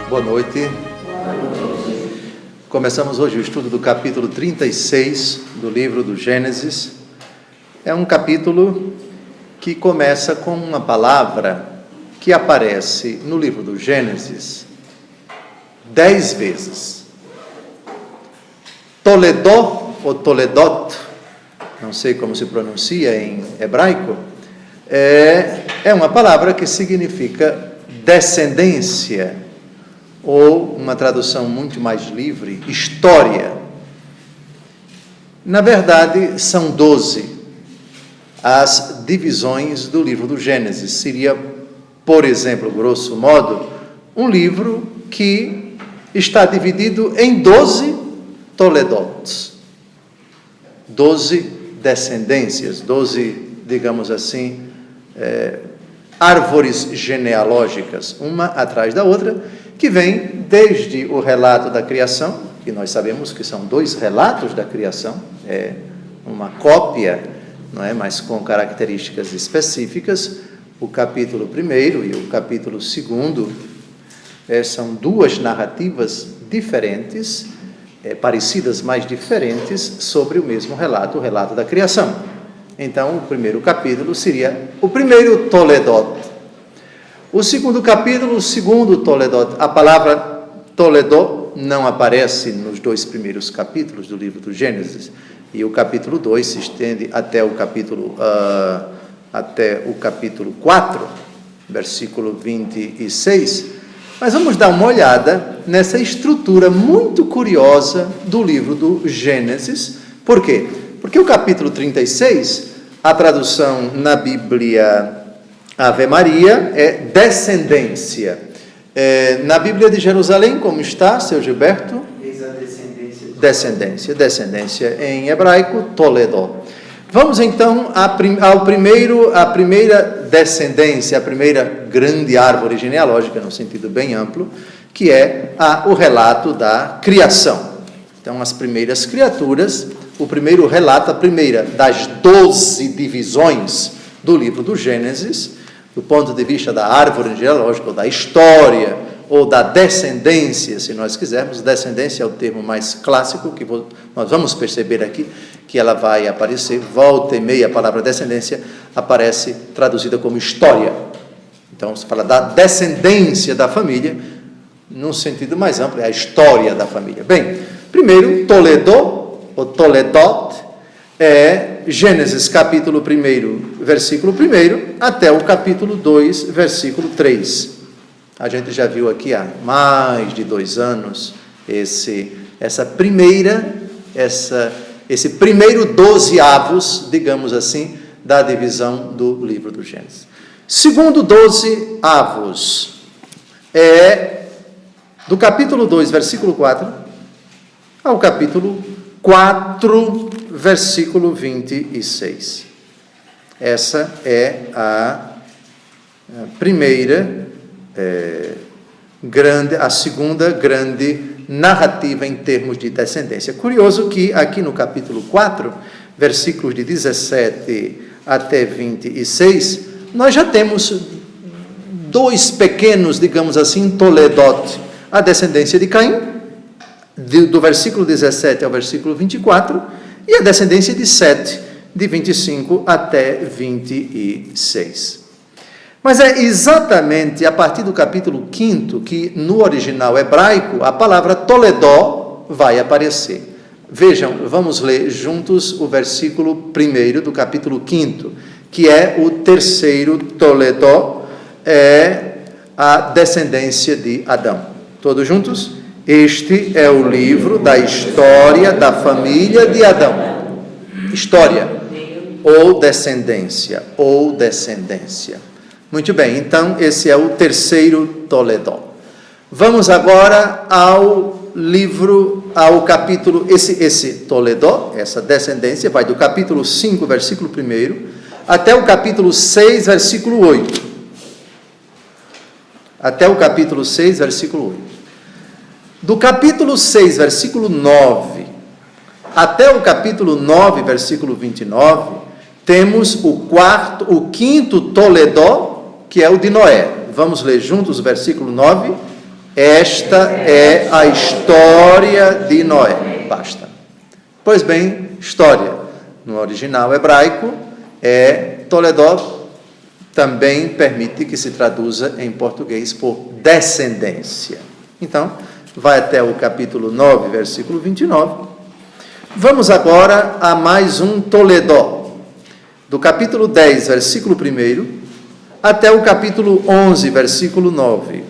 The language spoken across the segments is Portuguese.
Boa noite. Começamos hoje o estudo do capítulo 36 do livro do Gênesis. É um capítulo que começa com uma palavra que aparece no livro do Gênesis 10 vezes. Toledó ou Toledot, não sei como se pronuncia em hebraico, é uma palavra que significa descendência, ou uma tradução muito mais livre, história. Na verdade, são 12 as divisões do livro do Gênesis. Seria, por exemplo, grosso modo, um livro que está dividido em 12 Toledots, 12 descendências, 12, digamos assim, árvores genealógicas, uma atrás da outra, que vem desde o relato da criação, que nós sabemos que são 2 relatos da criação, é uma cópia, não é, mas com características específicas. O capítulo 1 e o capítulo 2 são 2 narrativas diferentes, parecidas, mas diferentes, sobre o mesmo relato, o relato da criação. Então, o primeiro capítulo seria o primeiro Toledot. O segundo capítulo, o segundo Toledot. A palavra Toledó não aparece nos 2 primeiros capítulos do livro do Gênesis, e o capítulo 2 se estende até o capítulo 4, versículo 26. Mas vamos dar uma olhada nessa estrutura muito curiosa do livro do Gênesis. Por quê? Porque o capítulo 36, a tradução na Bíblia Ave Maria é descendência. Na Bíblia de Jerusalém, como está, seu Gilberto? Descendência. Em hebraico, Toledó. Vamos então à primeira descendência, a primeira grande árvore genealógica, no sentido bem amplo, que é o relato da criação. Então, as primeiras criaturas, o primeiro relato, a primeira das 12 divisões do livro do Gênesis, do ponto de vista da árvore genealógica, ou da história, ou da descendência, se nós quisermos. Descendência é o termo mais clássico, que nós vamos perceber aqui, que ela vai aparecer, volta e meia, a palavra descendência aparece traduzida como história. Então, se fala da descendência da família, num sentido mais amplo, é a história da família. Bem, primeiro, Toledó, ou Toledot, Gênesis capítulo 1, versículo 1, até o capítulo 2, versículo 3. A gente já viu aqui há mais de 2 anos esse primeiro 12 avos, digamos assim, da divisão do livro do Gênesis. Segundo 12 avos, do capítulo 2, versículo 4, ao capítulo 4, versículo 26. Essa é a primeira a segunda grande narrativa em termos de descendência. Curioso que aqui no capítulo 4, versículos de 17 até 26, nós já temos 2 pequenos, digamos assim, Toledot, a descendência de Caim, do versículo 17 ao versículo 24, e a descendência de Sete, de 25 até 26. Mas é exatamente a partir do capítulo 5 que, no original hebraico, a palavra Toledó vai aparecer. Vejam, vamos ler juntos o versículo 1 do capítulo 5, que é o terceiro Toledó, a descendência de Adão. Todos juntos? Este é o livro da história da família de Adão. História, ou descendência. Muito bem, então esse é o terceiro Toledó. Vamos agora ao capítulo, esse Toledó, essa descendência, vai do capítulo 5, versículo 1, até o capítulo 6, versículo 8. Até o capítulo 6, versículo 8. Do capítulo 6, versículo 9, até o capítulo 9, versículo 29, temos o quinto Toledó, que é o de Noé. Vamos ler juntos o versículo 9 Esta é a história de Noé. Basta. Pois bem, história. No original hebraico é Toledó, também permite que se traduza em português por descendência. Então, vai até o capítulo 9, versículo 29. Vamos agora a mais um Toledó. Do capítulo 10, versículo 1, até o capítulo 11, versículo 9.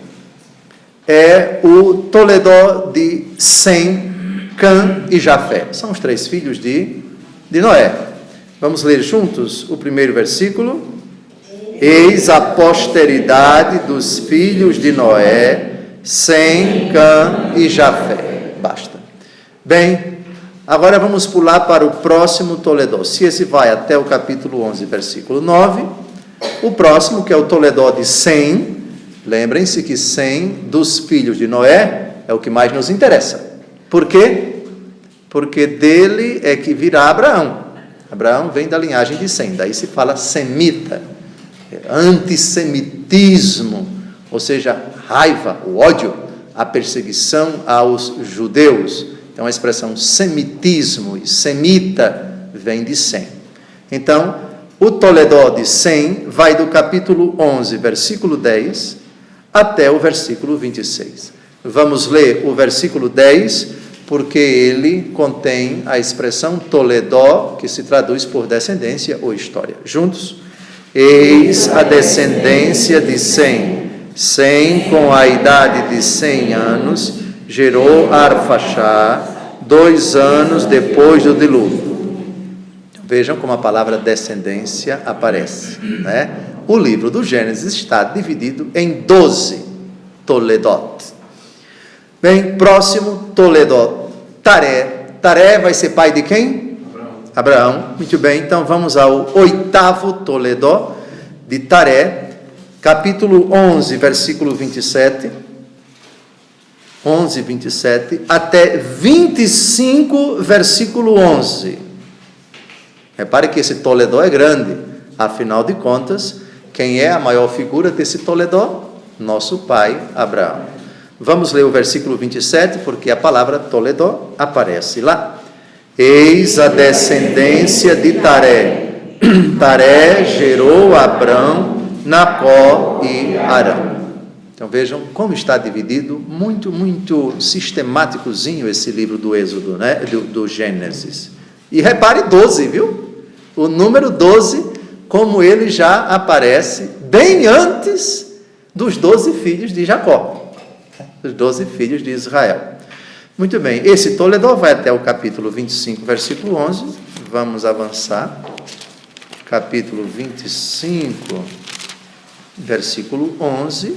É o Toledó de Sem, Cã e Jafé. São os 3 filhos de Noé. Vamos ler juntos o primeiro versículo. Eis a posteridade dos filhos de Noé, Sem, Cã e Jafé. Basta. Bem, agora vamos pular para o próximo Toledó. Se esse vai até o capítulo 11, versículo 9, o próximo, que é o Toledó de Sem, lembrem-se que Sem, dos filhos de Noé, é o que mais nos interessa. Por quê? Porque dele é que virá Abraão. Abraão vem da linhagem de Sem, daí se fala semita, antissemitismo, ou seja, raiva, o ódio, a perseguição aos judeus. Então a expressão semitismo e semita vem de Sem. Então, o Toledó de Sem vai do capítulo 11, versículo 10, até o versículo 26. Vamos ler o versículo 10, porque ele contém a expressão Toledó, que se traduz por descendência ou história. Juntos? Eis a descendência de Sem. Sem, com a idade de 100 anos, gerou Arfaxad, 2 anos depois do dilúvio. Vejam como a palavra descendência aparece, né? O livro do Gênesis está dividido em 12 Toledot. Bem, próximo Toledó, Taré. Taré vai ser pai de quem? Abraão. Muito bem, então vamos ao 8º Toledó de Taré, capítulo 11, versículo 27. 11, 27, até 25, versículo 11. Repare que esse Toledó é grande. Afinal de contas, quem é a maior figura desse Toledó? Nosso pai, Abraão. Vamos ler o versículo 27, porque a palavra Toledó aparece lá. Eis a descendência de Taré. Taré gerou Abrão, Nacó e Arão. Então vejam como está dividido, muito sistemáticozinho esse livro do Êxodo, né? do Gênesis. E repare 12, viu? O número 12, como ele já aparece bem antes dos 12 filhos de Jacó, dos 12 filhos de Israel. Muito bem, esse Toledó vai até o capítulo 25, versículo 11. Vamos avançar. Capítulo 25, versículo 11.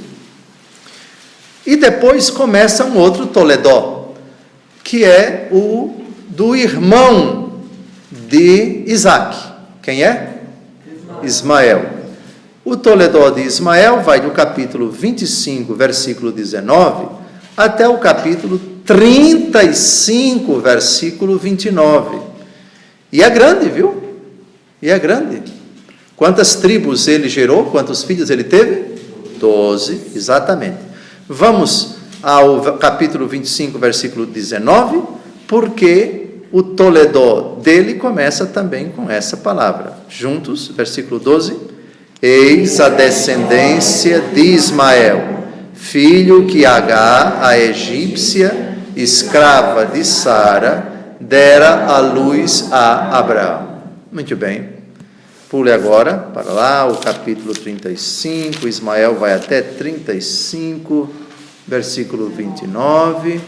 E depois começa um outro Toledó, que é o do irmão de Isaac. Quem é? Ismael. O Toledó de Ismael vai do capítulo 25, versículo 19, até o capítulo 35, versículo 29. E é grande, viu? E é grande. Quantas tribos ele gerou? Quantos filhos ele teve? 12, exatamente. Vamos ao capítulo 25, versículo 19, porque o Toledó dele começa também com essa palavra. Juntos, versículo 12. Eis a descendência de Ismael, filho que Agar, a egípcia, escrava de Sara, dera à luz a Abraão. Muito bem. Pule agora para lá, o capítulo 35, Ismael vai até 35, versículo 29,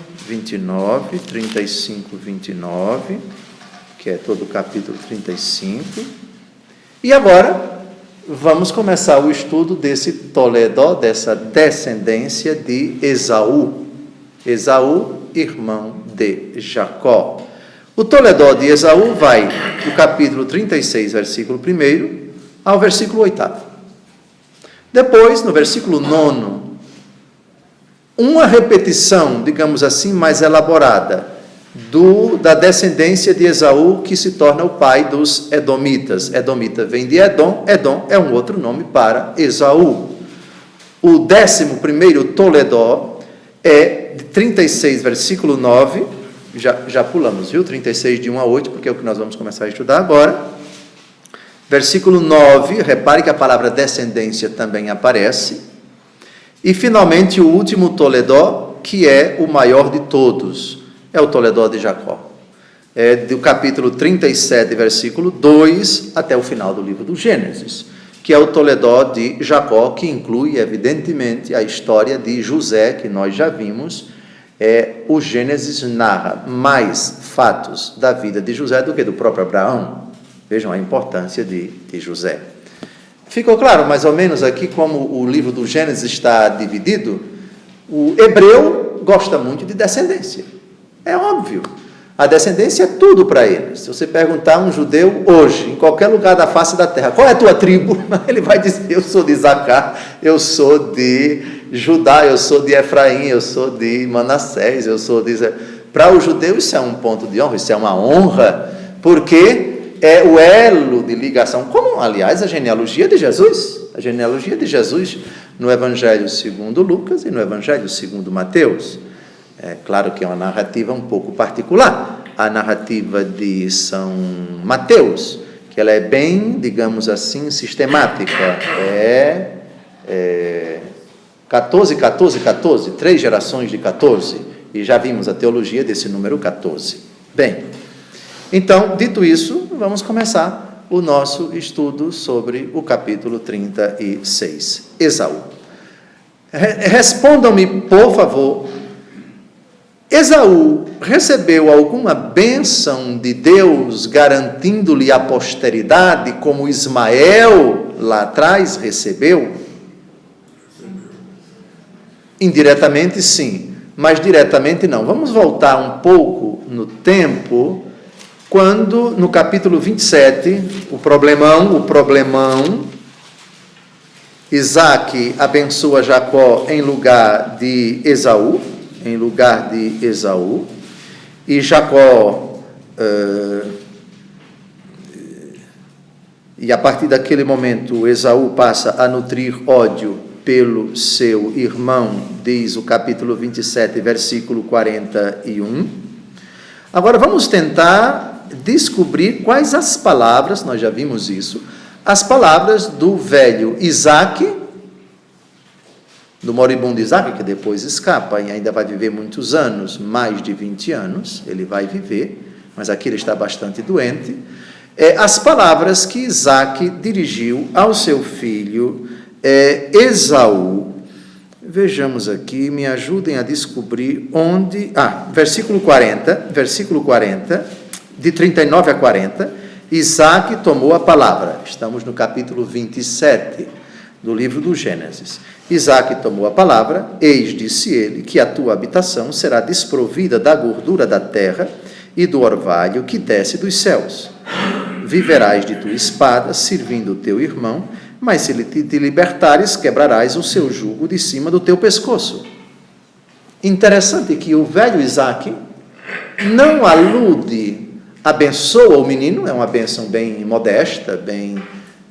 35, 29, que é todo o capítulo 35. E agora, vamos começar o estudo desse Toledó, dessa descendência de Esaú. Esaú, irmão de Jacó. O Toledó de Esaú vai do capítulo 36, versículo 1 ao versículo 8. Depois, no versículo 9, uma repetição, digamos assim, mais elaborada, da descendência de Esaú, que se torna o pai dos Edomitas. Edomita vem de Edom, Edom é um outro nome para Esaú. O 11º Toledó é de 36, versículo 9, já pulamos, viu? 36 de 1 a 8, porque é o que nós vamos começar a estudar agora. Versículo 9, repare que a palavra descendência também aparece. E finalmente o último Toledó, que é o maior de todos, é o Toledó de Jacó. É do capítulo 37, versículo 2, até o final do livro do Gênesis, que é o Toledó de Jacó, que inclui, evidentemente, a história de José, que nós já vimos. O Gênesis narra mais fatos da vida de José do que do próprio Abraão. Vejam a importância de José. Ficou claro, mais ou menos, aqui como o livro do Gênesis está dividido? O hebreu gosta muito de descendência. É óbvio. A descendência é tudo para ele. Se você perguntar a um judeu hoje, em qualquer lugar da face da terra, qual é a tua tribo? Ele vai dizer, eu sou de Isacar, eu sou de Judá, eu sou de Efraim, eu sou de Manassés, eu sou de... Para o judeu isso é um ponto de honra, isso é uma honra, porque é o elo de ligação, como, aliás, a genealogia de Jesus. A genealogia de Jesus no Evangelho segundo Lucas e no Evangelho segundo Mateus. É claro que é uma narrativa um pouco particular, a narrativa de São Mateus, que ela é bem, digamos assim, sistemática. 14, 14, 14, 3 gerações de 14, e já vimos a teologia desse número 14. Bem, então, dito isso, vamos começar o nosso estudo sobre o capítulo 36, Esaú. Respondam-me, por favor, Esaú recebeu alguma bênção de Deus, garantindo-lhe a posteridade, como Ismael lá atrás recebeu? Indiretamente, sim, mas diretamente não. Vamos voltar um pouco no tempo, quando no capítulo 27, o problemão, Isaque abençoa Jacó em lugar de Esaú, e Jacó, e a partir daquele momento, Esaú passa a nutrir ódio pelo seu irmão, diz o capítulo 27, versículo 41. Agora vamos tentar descobrir quais as palavras, nós já vimos isso, as palavras do velho Isaque, do moribundo Isaque, que depois escapa e ainda vai viver muitos anos, mais de 20 anos, ele vai viver, mas aqui ele está bastante doente, as palavras que Isaque dirigiu ao seu filho Esaú. Vejamos aqui, me ajudem a descobrir onde... versículo 40, de 39 a 40, Isaque tomou a palavra. Estamos no capítulo 27 do livro do Gênesis. Isaque tomou a palavra, eis, disse ele, que a tua habitação será desprovida da gordura da terra e do orvalho que desce dos céus. Viverás de tua espada, servindo o teu irmão, mas se te libertares, quebrarás o seu jugo de cima do teu pescoço. Interessante que o velho Isaque não alude, abençoa o menino, é uma bênção bem modesta, bem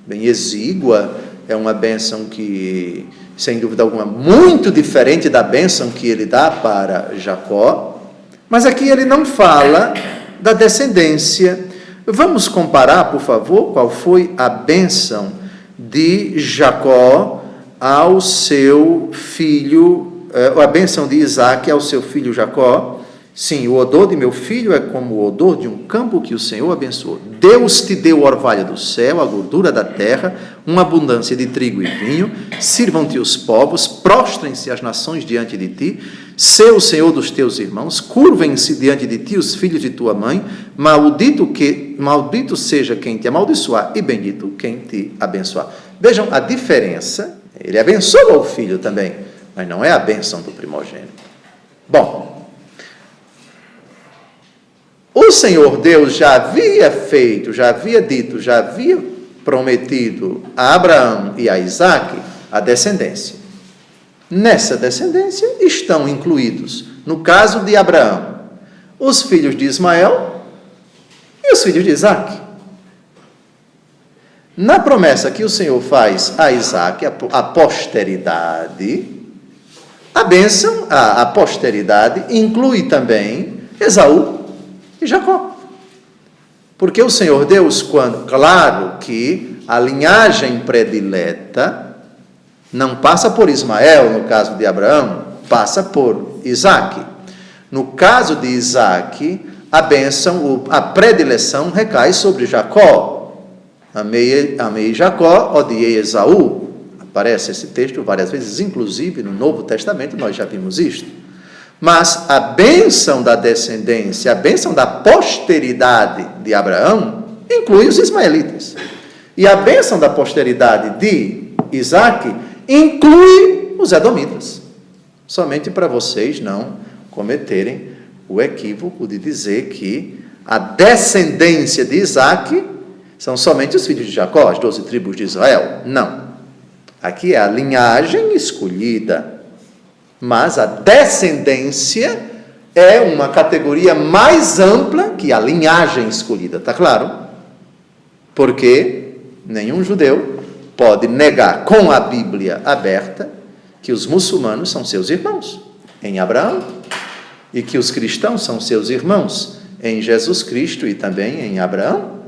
exígua, é uma bênção que, sem dúvida alguma, muito diferente da bênção que ele dá para Jacó, mas aqui ele não fala da descendência. Vamos comparar, por favor, qual foi a bênção de Jacó ao seu filho, a bênção de Isaque ao seu filho Jacó. Sim, o odor de meu filho é como o odor de um campo que o Senhor abençoou. Deus te deu o orvalho do céu, a gordura da terra, uma abundância de trigo e vinho. Sirvam-te os povos, prostrem-se as nações diante de ti. Sê o Senhor dos teus irmãos, curvem-se diante de ti os filhos de tua mãe. Maldito seja quem te amaldiçoar e bendito quem te abençoar. Vejam a diferença. Ele abençoa o filho também, mas não é a bênção do primogênito. Bom, o Senhor Deus já havia feito, já havia dito, já havia prometido a Abraão e a Isaque a descendência. Nessa descendência estão incluídos, no caso de Abraão, os filhos de Ismael e os filhos de Isaque. Na promessa que o Senhor faz a Isaque, a posteridade, A bênção, a posteridade, inclui também Esaú e Jacó. Porque o Senhor Deus, claro que a linhagem predileta não passa por Ismael, no caso de Abraão, passa por Isaque. No caso de Isaque, a bênção, a predileção recai sobre Jacó. Amei Jacó, odiei Esaú. Aparece esse texto várias vezes, inclusive no Novo Testamento, nós já vimos isto. Mas a bênção da descendência, a bênção da posteridade de Abraão, inclui os ismaelitas. E a bênção da posteridade de Isaque inclui os edomitas. Somente para vocês não cometerem o equívoco de dizer que a descendência de Isaque são somente os filhos de Jacó, as 12 tribos de Israel. Não. Aqui é a linhagem escolhida, mas a descendência é uma categoria mais ampla que a linhagem escolhida, está claro? Porque nenhum judeu pode negar com a Bíblia aberta que os muçulmanos são seus irmãos em Abraão e que os cristãos são seus irmãos em Jesus Cristo e também em Abraão,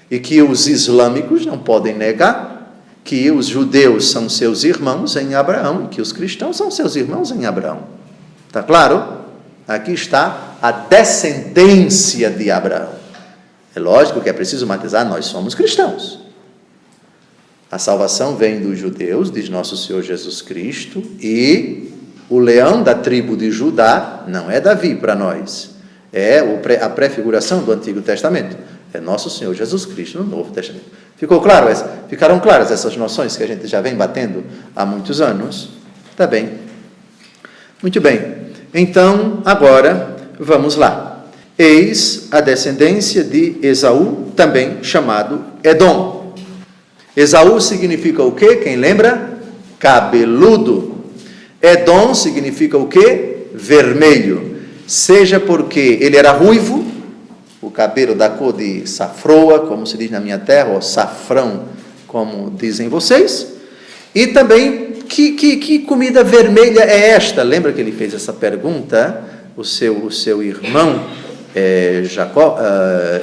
e que os islâmicos não podem negar que os judeus são seus irmãos em Abraão e que os cristãos são seus irmãos em Abraão. Está claro? Aqui está a descendência de Abraão. É lógico que é preciso matizar, nós somos cristãos. A salvação vem dos judeus, diz nosso Senhor Jesus Cristo, e o leão da tribo de Judá não é Davi para nós, é a prefiguração do Antigo Testamento, é nosso Senhor Jesus Cristo no Novo Testamento. Ficaram claras essas noções que a gente já vem batendo há muitos anos? Tá bem. Muito bem. Então, agora, vamos lá. Eis a descendência de Esaú, também chamado Edom. Esaú significa o quê? Quem lembra? Cabeludo. Edom significa o quê? Vermelho. Seja porque ele era ruivo, o cabelo da cor de safroa, como se diz na minha terra, ou safrão, como dizem vocês. E também, que comida vermelha é esta? Lembra que ele fez essa pergunta? O seu irmão,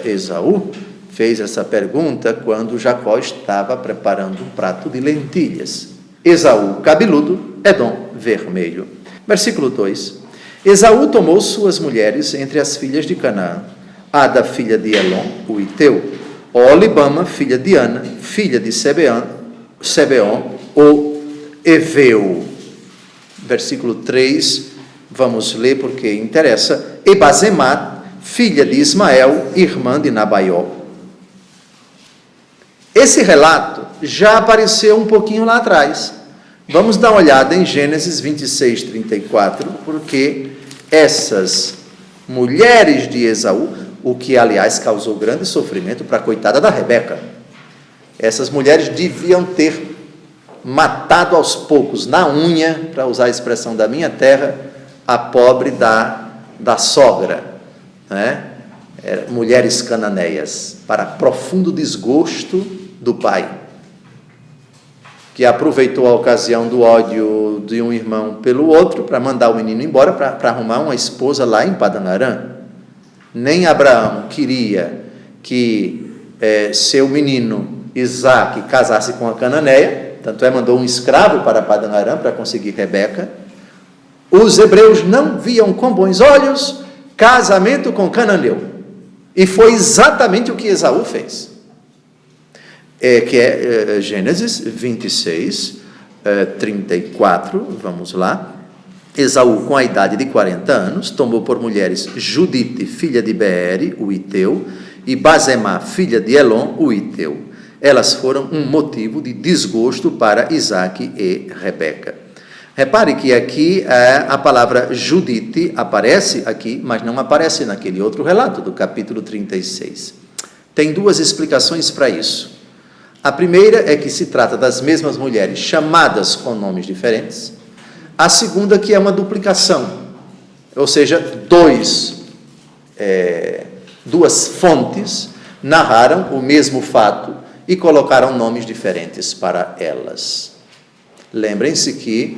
Esaú, fez essa pergunta quando Jacó estava preparando um prato de lentilhas. Esaú, cabeludo, Edom, vermelho. Versículo 2. Esaú tomou suas mulheres entre as filhas de Canaã, Ada, filha de Elon, o Iteu, Olibama, filha de Ana, filha de Sebeon, o Eveu. Versículo 3, vamos ler porque interessa. E Basemat, filha de Ismael, irmã de Nabaió. Esse relato já apareceu um pouquinho lá atrás. Vamos dar uma olhada em Gênesis 26, 34, porque essas mulheres de Esaú, o que, aliás, causou grande sofrimento para a coitada da Rebeca. Essas mulheres deviam ter matado aos poucos, na unha, para usar a expressão da minha terra, a pobre da sogra, né? Mulheres cananeias, para profundo desgosto do pai, que aproveitou a ocasião do ódio de um irmão pelo outro, para mandar o menino embora, para arrumar uma esposa lá em Padan Aram. Nem Abraão queria que seu menino Isaque casasse com a cananeia, tanto mandou um escravo para Padan Aram para conseguir Rebeca. Os hebreus não viam com bons olhos casamento com cananeu, e foi exatamente o que Esaú fez, que é Gênesis 26, 34, vamos lá. Esaú, com a idade de 40 anos, tomou por mulheres Judite, filha de Beere, o Iteu, e Basemá, filha de Elon, o Iteu. Elas foram um motivo de desgosto para Isaque e Rebeca. Repare que aqui a palavra Judite aparece aqui, mas não aparece naquele outro relato do capítulo 36. Tem duas explicações para isso. A primeira é que se trata das mesmas mulheres chamadas com nomes diferentes. A segunda que é uma duplicação, ou seja, duas fontes narraram o mesmo fato e colocaram nomes diferentes para elas. Lembrem-se que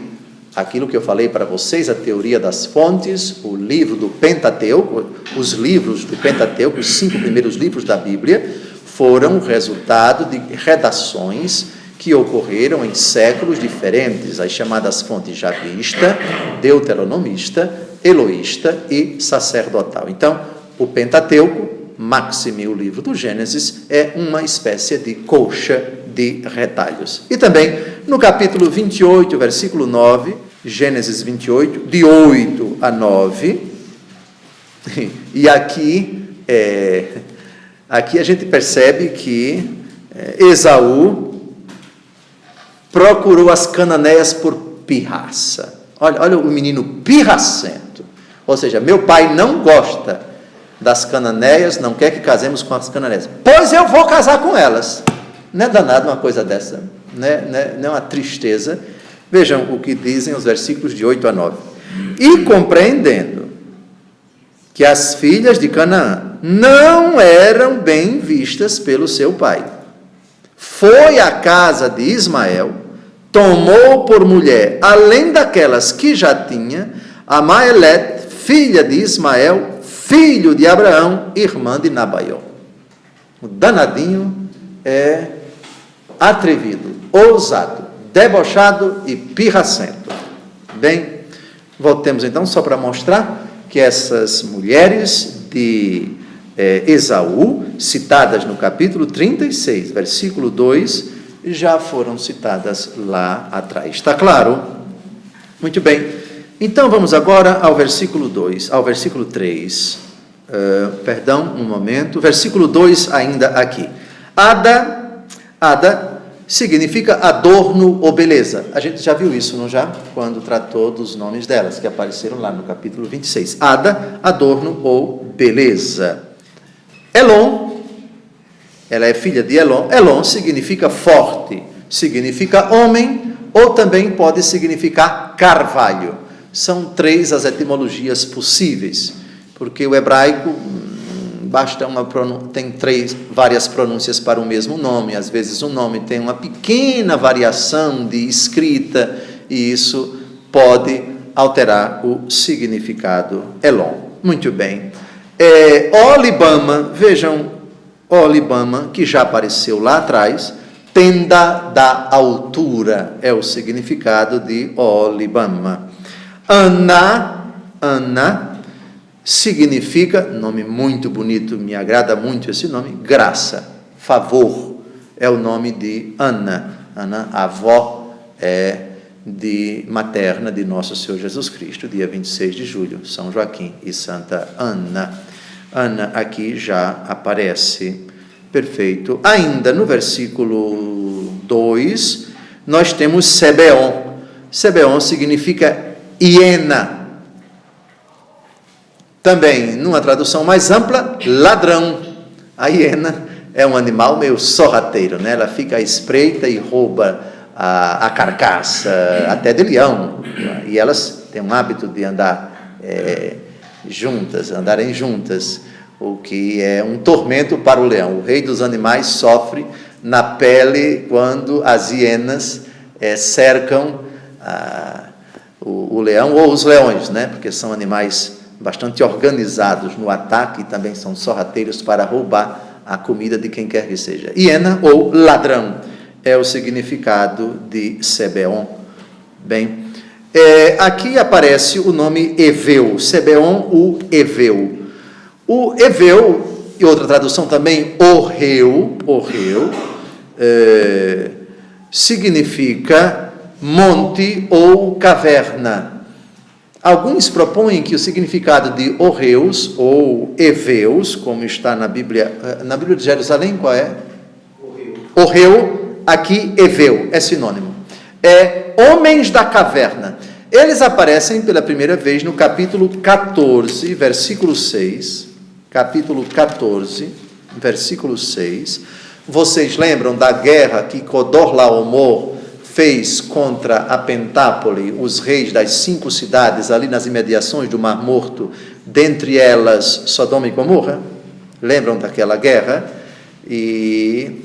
aquilo que eu falei para vocês, a teoria das fontes, o livro do Pentateuco, os livros do Pentateuco, os 5 primeiros livros da Bíblia, foram resultado de redações que ocorreram em séculos diferentes, as chamadas fontes javista, deuteronomista, eloísta e sacerdotal. Então, o Pentateuco, maxime o livro do Gênesis, é uma espécie de colcha de retalhos. E também, no capítulo 28, versículo 9, Gênesis 28, de 8 a 9, e aqui a gente percebe que Esaú procurou as cananeias por pirraça. Olha o menino pirracento. Ou seja, meu pai não gosta das cananeias, não quer que casemos com as cananeias. Pois eu vou casar com elas. Não é danado uma coisa dessa, não é uma tristeza. Vejam o que dizem os versículos de 8 a 9. E compreendendo que as filhas de Canaã não eram bem vistas pelo seu pai, foi à casa de Ismael, tomou por mulher, além daquelas que já tinha, a Maelete, filha de Ismael, filho de Abraão, irmã de Nabaiol. O danadinho é atrevido, ousado, debochado e pirracento. Bem, voltemos então só para mostrar que essas mulheres de Esaú, citadas no capítulo 36, versículo 2, já foram citadas lá atrás. Está claro? Muito bem. Então vamos agora ao versículo 2, ao versículo 3. Perdão, um momento. Versículo 2 ainda aqui. Ada significa adorno ou beleza. A gente já viu isso, não já? Quando tratou dos nomes delas, que apareceram lá no capítulo 26. Ada, adorno ou beleza. Elon, ela é filha de Elon. Elon significa forte, significa homem, ou também pode significar carvalho. São 3 as etimologias possíveis, porque o hebraico basta tem várias pronúncias para o mesmo nome. Às vezes o nome tem uma pequena variação de escrita e isso pode alterar o significado. Elon. Muito bem. Olibama, vejam, Olibama, que já apareceu lá atrás, tenda da altura, é o significado de Olibama. Ana significa, nome muito bonito, me agrada muito esse nome, graça, favor, é o nome de Ana. Ana, avó, materna de nosso Senhor Jesus Cristo, dia 26 de julho, São Joaquim e Santa Ana. Ana aqui já aparece. Perfeito. Ainda no versículo 2, nós temos Sebeon. Sebeon significa hiena. Também, numa tradução mais ampla, ladrão. A hiena é um animal meio sorrateiro, né? Ela fica à espreita e rouba a carcaça, até de leão. E elas têm um hábito de andar andarem juntas, o que é um tormento para o leão. O rei dos animais sofre na pele quando as hienas cercam o leão ou os leões, né? Porque são animais bastante organizados no ataque e também são sorrateiros para roubar a comida de quem quer que seja. Hiena ou ladrão é o significado de Sebeon. Bem, aqui aparece o nome Eveu, Sebeon, o Eveu. O Eveu, e outra tradução também, Orreu, significa monte ou caverna. Alguns propõem que o significado de Orreus ou Eveus, como está na Bíblia de Jerusalém, qual é? Orreu, aqui Eveu, é sinônimo. Homens da caverna. Eles aparecem pela primeira vez no capítulo 14, versículo 6. Capítulo 14, versículo 6. Vocês lembram da guerra que Codorlaomer fez contra a Pentápole, os reis das 5 cidades ali nas imediações do Mar Morto, dentre elas Sodoma e Gomorra? Lembram daquela guerra? E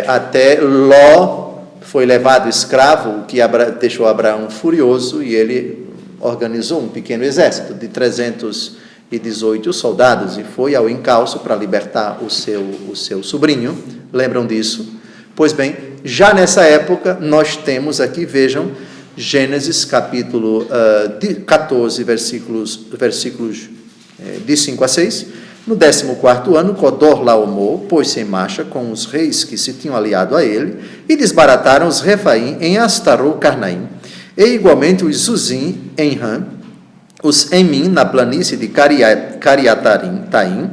até Ló foi levado escravo, o que deixou Abraão furioso, e ele organizou um pequeno exército de 318 soldados e foi ao encalço para libertar o seu sobrinho. Lembram disso? Pois bem, já nessa época, nós temos aqui, vejam, Gênesis capítulo 14, versículos de 5 a 6. No 14º ano, Codorlaomer pôs-se em marcha com os reis que se tinham aliado a ele e desbarataram os Refaim em Astarô-Carnaim, e igualmente os Zuzim em Ram, os Emim na planície de Cariataim,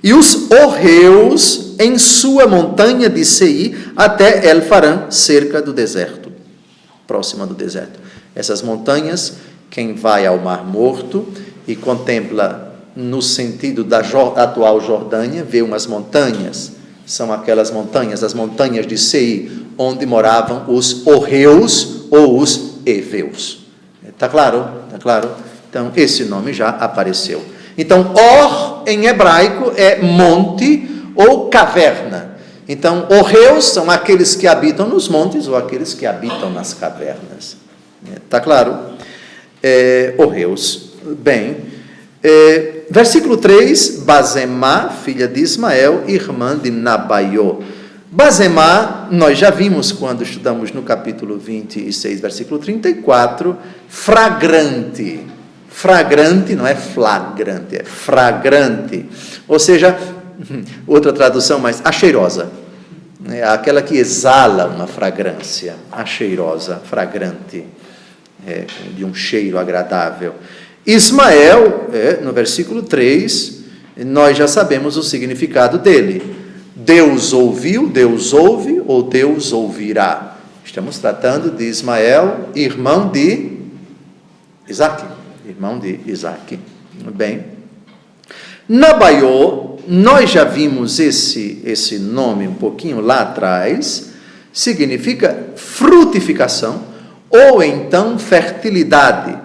e os Orreus em sua montanha de Seir até El-Farã, cerca do deserto, próxima do deserto. Essas montanhas, quem vai ao Mar Morto e contempla no sentido da atual Jordânia, vê umas montanhas, são aquelas montanhas, as montanhas de Seir, onde moravam os Orreus ou os Eveus. Está claro? Está claro? Então, esse nome já apareceu. Então, Or, em hebraico, é monte ou caverna. Então, Orreus são aqueles que habitam nos montes ou aqueles que habitam nas cavernas. Está claro? Orreus. Bem, versículo 3, Basemá, filha de Ismael, irmã de Nabaiô. Basemá, nós já vimos quando estudamos no capítulo 26, versículo 34, fragrante. Fragrante não é flagrante, é fragrante. Ou seja, outra tradução, mas a cheirosa. É aquela que exala uma fragrância, a cheirosa, fragrante, de um cheiro agradável. Ismael, no versículo 3, nós já sabemos o significado dele. Deus ouviu, Deus ouve, ou Deus ouvirá. Estamos tratando de Ismael, irmão de Isaque. Irmão de Isaque. Bem. Nabaiô, nós já vimos esse nome um pouquinho lá atrás, significa frutificação, ou então fertilidade.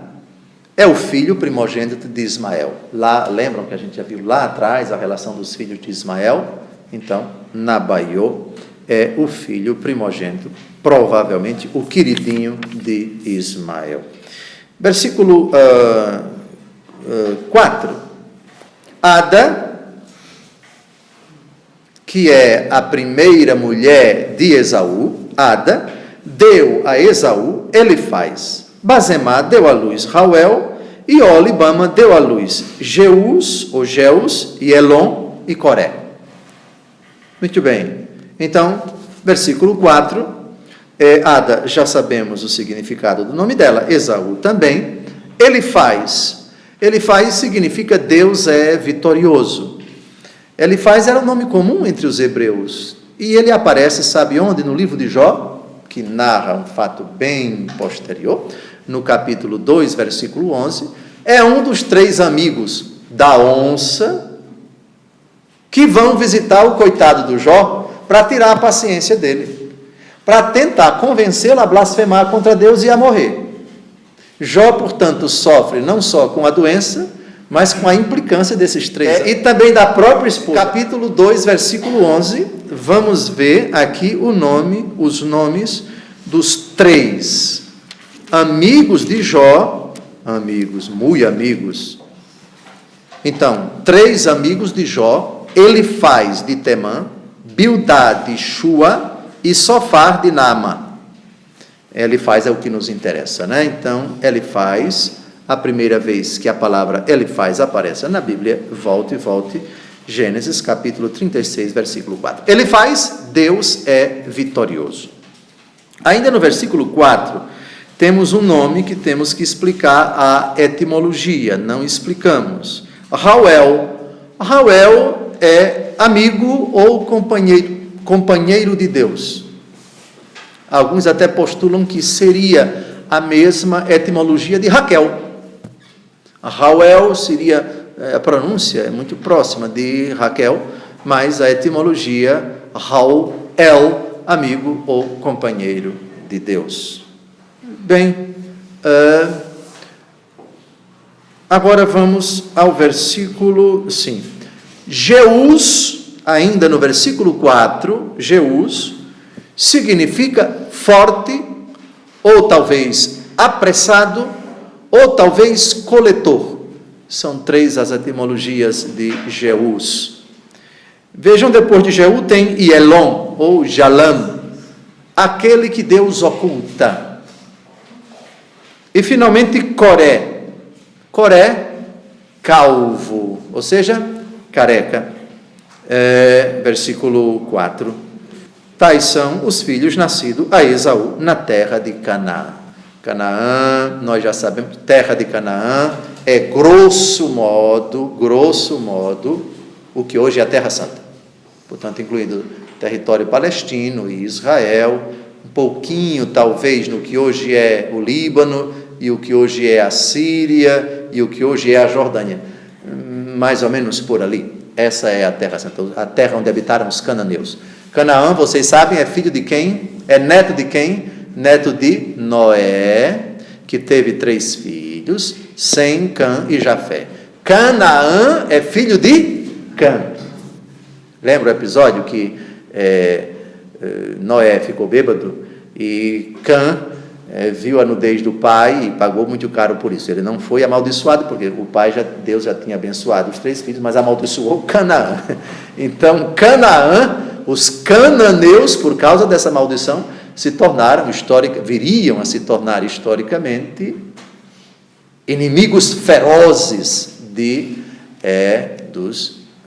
É o filho primogênito de Ismael. Lá, lembram que a gente já viu lá atrás a relação dos filhos de Ismael? Então, Nabaiô é o filho primogênito, provavelmente o queridinho de Ismael. Versículo 4. Ada, que é a primeira mulher de Esaú, Ada, deu a Esaú Elifaz. Basemá deu à luz Rauel, e Olibama deu à luz Jeus, ou Jeus, e Elon e Coré. Muito bem. Então, versículo 4, Ada, já sabemos o significado do nome dela, Esaú também. Elifaz. Elifaz significa Deus é vitorioso. Elifaz era um nome comum entre os hebreus. E ele aparece, sabe onde? No livro de Jó, que narra um fato bem posterior, no capítulo 2, versículo 11, é um dos 3 amigos da onça que vão visitar o coitado do Jó para tirar a paciência dele, para tentar convencê-lo a blasfemar contra Deus e a morrer. Jó, portanto, sofre não só com a doença, mas com a implicância desses 3 e também da própria esposa. Capítulo 2, versículo 11, vamos ver aqui os nomes dos 3 amigos de Jó, amigos, muito amigos. Então, 3 amigos de Jó, Elifaz de Temã, Bildad de Shua e Sofar de Naama. Elifaz é o que nos interessa, né? Então, Elifaz, a primeira vez que a palavra Elifaz aparece na Bíblia, volte, Gênesis capítulo 36, versículo 4. Elifaz, Deus é vitorioso. Ainda no versículo 4, temos um nome que temos que explicar a etimologia, não explicamos. Rauel. Rauel é amigo ou companheiro de Deus. Alguns até postulam que seria a mesma etimologia de Raquel. Rauel seria, a pronúncia é muito próxima de Raquel, mas a etimologia Rauel, amigo ou companheiro de Deus. Bem, agora vamos ao versículo 5. Jeus, ainda no versículo 4, Jeus, significa forte, ou talvez apressado, ou talvez coletor. São 3 as etimologias de Jeús. Vejam, depois de Jeú tem Yelon, ou Jalam, aquele que Deus oculta. E finalmente Coré. Coré, calvo, ou seja, careca. Versículo 4. Tais são os filhos nascidos a Esaú na terra de Canaã. Canaã, nós já sabemos, terra de Canaã é grosso modo, o que hoje é a Terra Santa. Portanto, incluindo território palestino e Israel, um pouquinho, talvez, no que hoje é o Líbano, e o que hoje é a Síria, e o que hoje é a Jordânia. Mais ou menos por ali. Essa é a Terra Santa, a terra onde habitaram os cananeus. Canaã, vocês sabem, é filho de quem? É neto de quem? Neto de Noé, que teve 3 filhos, Sem, Cã e Jafé. Canaã é filho de Cã. Lembra o episódio que Noé ficou bêbado e Cã viu a nudez do pai e pagou muito caro por isso. Ele não foi amaldiçoado, porque o pai, Deus já tinha abençoado os 3 filhos, mas amaldiçoou Canaã. Então, Canaã, os cananeus, por causa dessa maldição, viriam a se tornar historicamente inimigos ferozes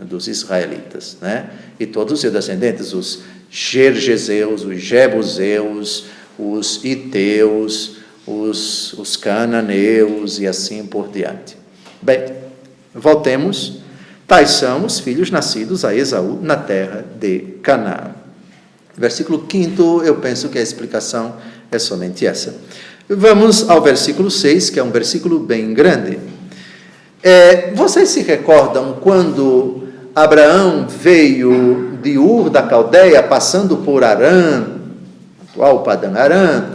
dos israelitas, né? E todos os seus descendentes, os Gergeseus, os Jebuseus, os Iteus, os cananeus e assim por diante. Bem, voltemos. Tais são os filhos nascidos a Esaú na terra de Canaã. Versículo 5, eu penso que a explicação é somente essa. Vamos ao versículo 6, que é um versículo bem grande. Vocês se recordam quando Abraão veio de Ur da Caldeia, passando por Arã, atual Padan Arã,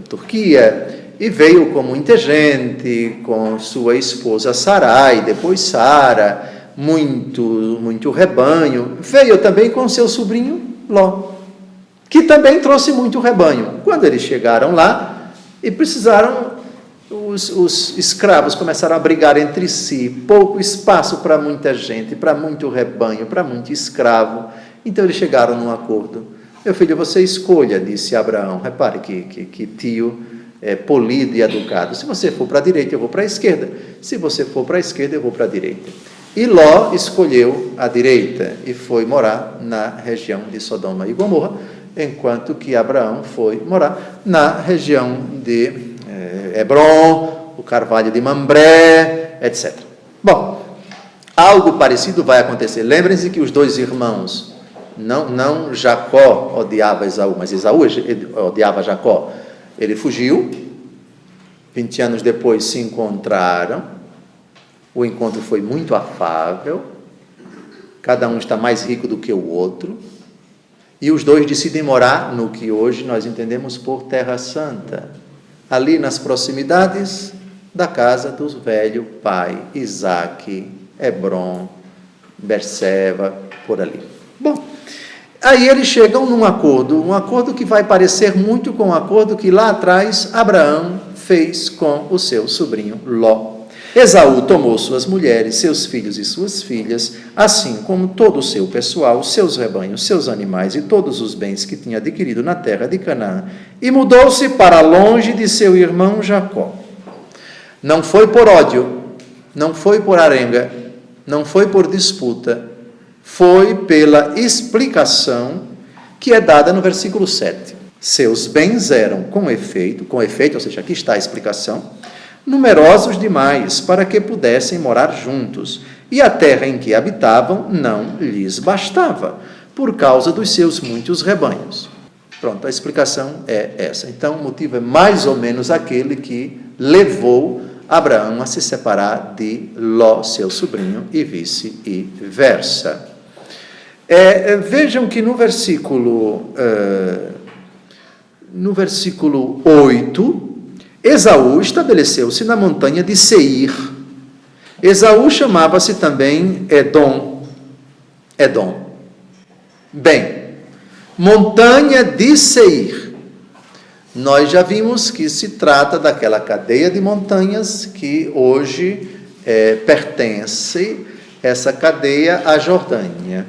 Turquia, e veio com muita gente, com sua esposa Sarai, depois Sara, muito rebanho. Veio também com seu sobrinho Ló, que também trouxe muito rebanho. Quando eles chegaram lá e precisaram, os escravos começaram a brigar entre si, pouco espaço para muita gente, para muito rebanho, para muito escravo. Então eles chegaram num acordo. Meu filho, você escolha, disse Abraão. Repare que tio polido e educado. Se você for para a direita, eu vou para a esquerda. Se você for para a esquerda, eu vou para a direita. E Ló escolheu a direita e foi morar na região de Sodoma e Gomorra, enquanto que Abraão foi morar na região de Hebron, o carvalho de Mambré, etc. Bom, algo parecido vai acontecer. Lembrem-se que os 2 irmãos, não Jacó odiava Esaú, mas Esaú odiava Jacó. Ele fugiu, 20 anos depois se encontraram, o encontro foi muito afável, cada um está mais rico do que o outro, e os 2 decidem morar no que hoje nós entendemos por Terra Santa, ali nas proximidades da casa do velho pai, Isaque, Hebron, Berseba, por ali. Bom, aí eles chegam num acordo, um acordo que vai parecer muito com o acordo que lá atrás Abraão fez com o seu sobrinho Ló. Esaú tomou suas mulheres, seus filhos e suas filhas, assim como todo o seu pessoal, seus rebanhos, seus animais e todos os bens que tinha adquirido na terra de Canaã, e mudou-se para longe de seu irmão Jacó. Não foi por ódio, não foi por arenga, não foi por disputa, foi pela explicação que é dada no versículo 7. Seus bens eram com efeito, ou seja, aqui está a explicação, numerosos demais para que pudessem morar juntos, e a terra em que habitavam não lhes bastava, por causa dos seus muitos rebanhos. Pronto, a explicação é essa. Então, o motivo é mais ou menos aquele que levou Abraão a se separar de Ló, seu sobrinho, e vice-versa. Vejam que no versículo 8, Esaú estabeleceu-se na montanha de Seir. Esaú chamava-se também Edom. Bem, montanha de Seir. Nós já vimos que se trata daquela cadeia de montanhas que hoje pertence, essa cadeia, à Jordânia.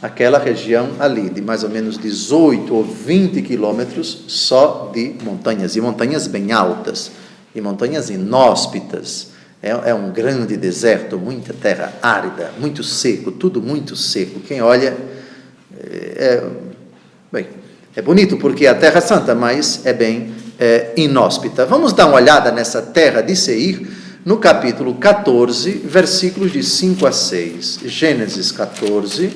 Aquela região ali, de mais ou menos 18 ou 20 quilômetros só de montanhas, e montanhas bem altas, e montanhas inóspitas. É um grande deserto, muita terra árida, muito seco, tudo muito seco. Quem olha, bem, é bonito porque é a Terra Santa, mas é bem inóspita. Vamos dar uma olhada nessa terra de Seir, no capítulo 14, versículos de 5 a 6. Gênesis 14,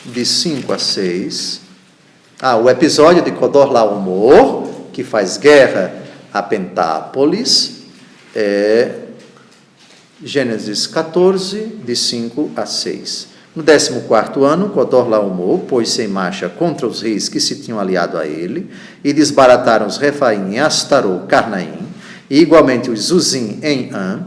de 5 a 6. O episódio de Codorlaomer, que faz guerra a Pentápolis, Gênesis 14, de 5 a 6. No 14º ano, Codorlaomer pôs-se em marcha contra os reis que se tinham aliado a ele, e desbarataram os Refaim em Astarô, Carnaim, e igualmente os Zuzim em An,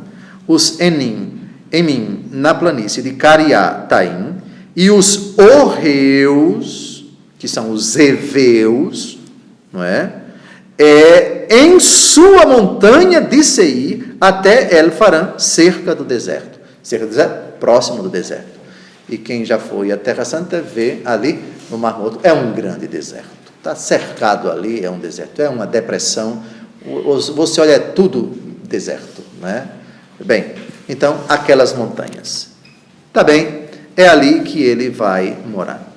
os Emim na planície de Cariataim, e os Orreus, que são os Eveus, não é? Em sua montanha de Seir, até El-Farã, cerca do deserto. Cerca do deserto? Próximo do deserto. E quem já foi à Terra Santa vê ali no Mar Morto, é um grande deserto. Está cercado ali, é um deserto, é uma depressão. Você olha, é tudo deserto, não é? Bem, então, aquelas montanhas. Tá bem, é ali que ele vai morar.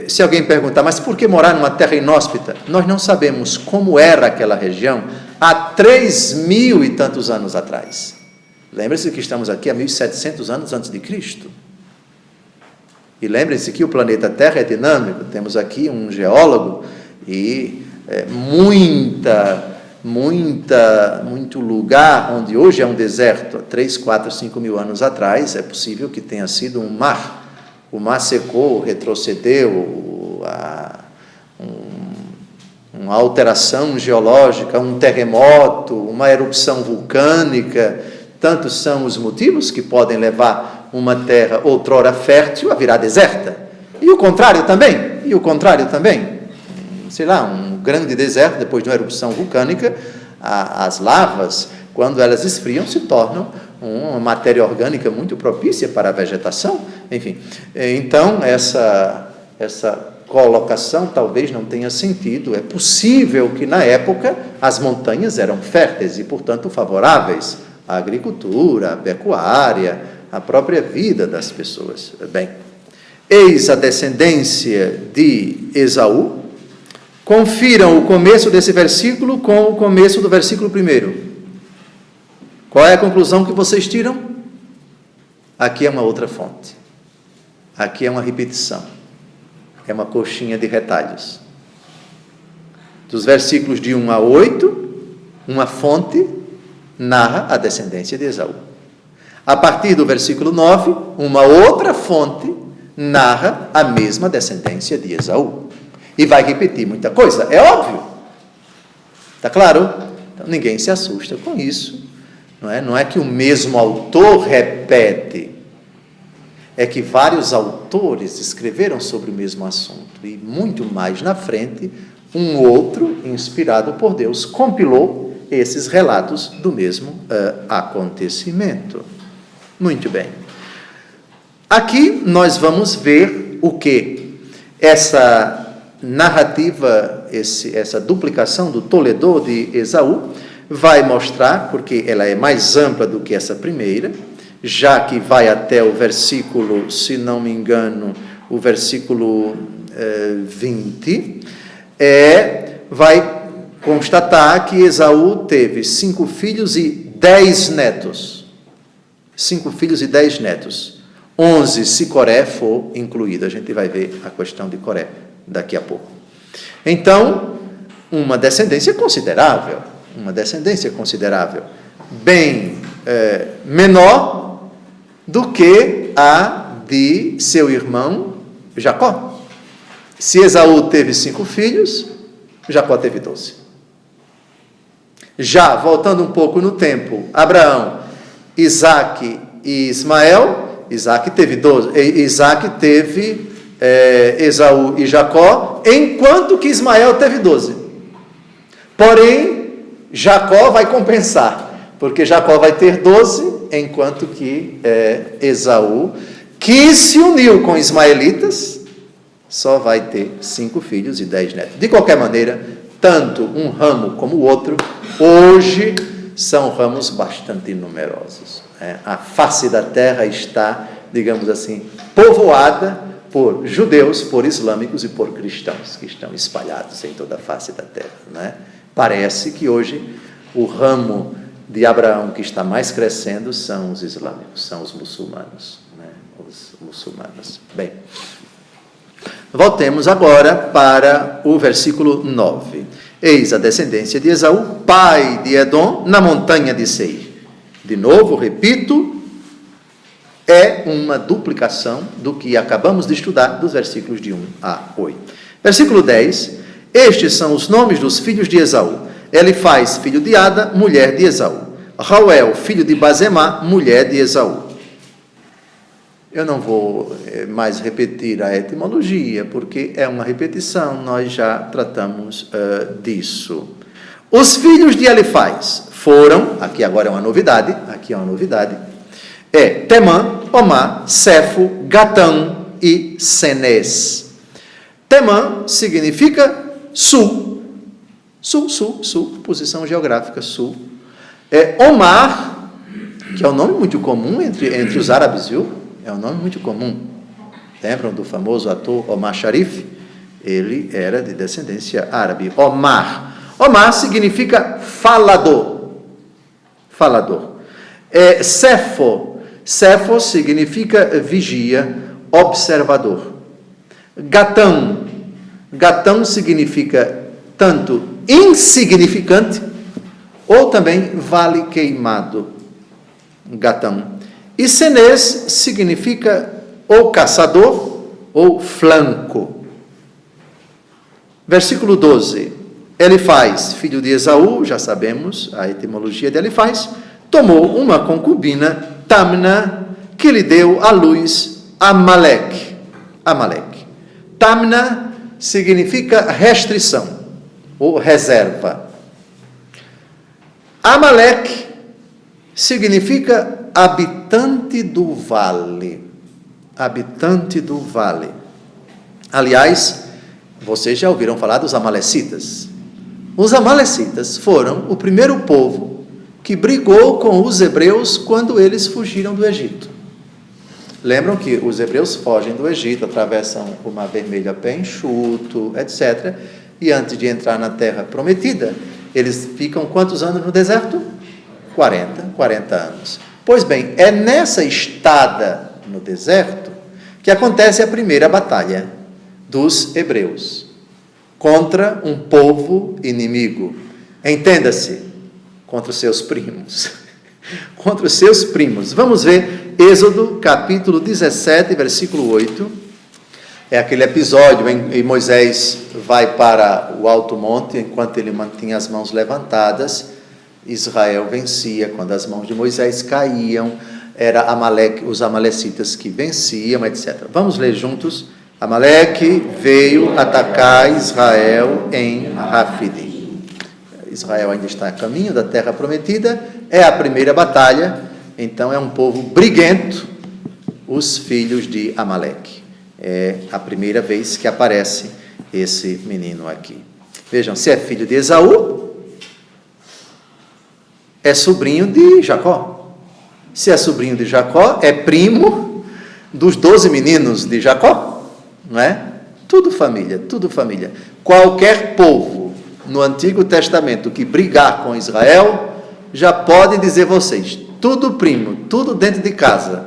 Se alguém perguntar, mas por que morar numa terra inóspita? Nós não sabemos como era aquela região há 3.000 e tantos anos atrás. Lembre-se que estamos aqui há 1.700 anos antes de Cristo. E lembre-se que o planeta Terra é dinâmico. Temos aqui um geólogo e muito lugar onde hoje é um deserto. Há 3, 4, 5 mil anos atrás é possível que tenha sido um mar. O mar secou, retrocedeu, uma alteração geológica, um terremoto, uma erupção vulcânica. Tantos são os motivos que podem levar uma terra outrora fértil a virar deserta. E o contrário também. Sei lá, um grande deserto, depois de uma erupção vulcânica, as lavas, quando elas esfriam, se tornam uma matéria orgânica muito propícia para a vegetação. Enfim, então, essa colocação talvez não tenha sentido. É possível que, na época, as montanhas eram férteis e, portanto, favoráveis à agricultura, à pecuária, à própria vida das pessoas. Bem, eis a descendência de Esaú. Confiram o começo desse versículo com o começo do versículo 1. Qual é a conclusão que vocês tiram? Aqui é uma outra fonte. Aqui é uma repetição. É uma coxinha de retalhos. Dos versículos de 1 a 8, uma fonte narra a descendência de Esaú. A partir do versículo 9, uma outra fonte narra a mesma descendência de Esaú. E vai repetir muita coisa, é óbvio. Está claro? Então, ninguém se assusta com isso. Não é que o mesmo autor repete. É que vários autores escreveram sobre o mesmo assunto. E muito mais na frente, um outro, inspirado por Deus, compilou esses relatos do mesmo acontecimento. Muito bem. Aqui nós vamos ver o que? Essa narrativa, essa duplicação do Toledô de Esaú, vai mostrar, porque ela é mais ampla do que essa primeira, já que vai até o versículo, se não me engano, o versículo 20, vai constatar que Esaú teve 5 filhos e 10 netos. 5 filhos e 10 netos. 11 se Coré for incluído. A gente vai ver a questão de Coré daqui a pouco. Então, uma descendência considerável. Bem menor do que a de seu irmão Jacó. Se Esaú teve 5 filhos, Jacó teve 12. Já, voltando um pouco no tempo, Abraão, Isaque e Ismael, Isaque teve 12, Isaque teve Esaú e Jacó, enquanto que Ismael teve 12. Porém, Jacó vai compensar, porque Jacó vai ter 12, enquanto que Esaú, que se uniu com ismaelitas, só vai ter 5 filhos e 10 netos. De qualquer maneira, tanto um ramo como o outro, hoje são ramos bastante numerosos. A face da terra está, digamos assim, povoada por judeus, por islâmicos e por cristãos, que estão espalhados em toda a face da terra, né? Parece que hoje o ramo de Abraão que está mais crescendo são os islâmicos, são os muçulmanos, né? Os muçulmanos. Bem, voltemos agora para o versículo 9. Eis a descendência de Esaú, pai de Edom, na montanha de Seir. De novo, repito, é uma duplicação do que acabamos de estudar dos versículos de 1 a 8. Versículo 10, estes são os nomes dos filhos de Esaú. Elifaz, filho de Ada, mulher de Esaú. Rauel, filho de Bazemá, mulher de Esaú. Eu não vou mais repetir a etimologia, porque é uma repetição, nós já tratamos disso. Os filhos de Elifaz foram, aqui agora é uma novidade, Temã, Omar, Cefo, Gatã e Senés. Temã significa sul, posição geográfica, sul. Omar, que é um nome muito comum entre os árabes, viu? É um nome muito comum. Lembram do famoso ator Omar Sharif? Ele era de descendência árabe. Omar significa falador. Cefo significa vigia, observador. Gatão significa tanto insignificante ou também vale queimado. Gatão. E Senés significa ou caçador ou flanco. Versículo 12. Elifaz, filho de Esaú, já sabemos a etimologia de Elifaz, tomou uma concubina, Tamna, que lhe deu à luz Amaleque. Tamna significa restrição ou reserva. Amaleque significa habitante do vale. Aliás, vocês já ouviram falar dos amalecitas. Os amalecitas foram o primeiro povo que brigou com os hebreus quando eles fugiram do Egito. Lembram que os hebreus fogem do Egito, atravessam o Mar Vermelho a pé enxuto, etc. E antes de entrar na terra prometida, eles ficam quantos anos no deserto? 40 anos. Pois bem, é nessa estada no deserto que acontece a primeira batalha dos hebreus contra um povo inimigo. Entenda-se, contra os seus primos. Vamos ver Êxodo, capítulo 17, versículo 8. É aquele episódio em que Moisés vai para o alto monte, enquanto ele mantinha as mãos levantadas, Israel vencia. Quando as mãos de Moisés caíam, era os amalecitas que venciam, etc. Vamos ler juntos. Amaleque veio atacar Israel em Rafidim. Israel ainda está a caminho da terra prometida, é a primeira batalha, então é um povo briguento, os filhos de Amaleque. É a primeira vez que aparece esse menino aqui. Vejam, se é filho de Esaú, é sobrinho de Jacó. Se é sobrinho de Jacó, é primo dos 12 meninos de Jacó, não é? Tudo família. Qualquer povo no Antigo Testamento que brigar com Israel, já podem dizer vocês, tudo primo, tudo dentro de casa.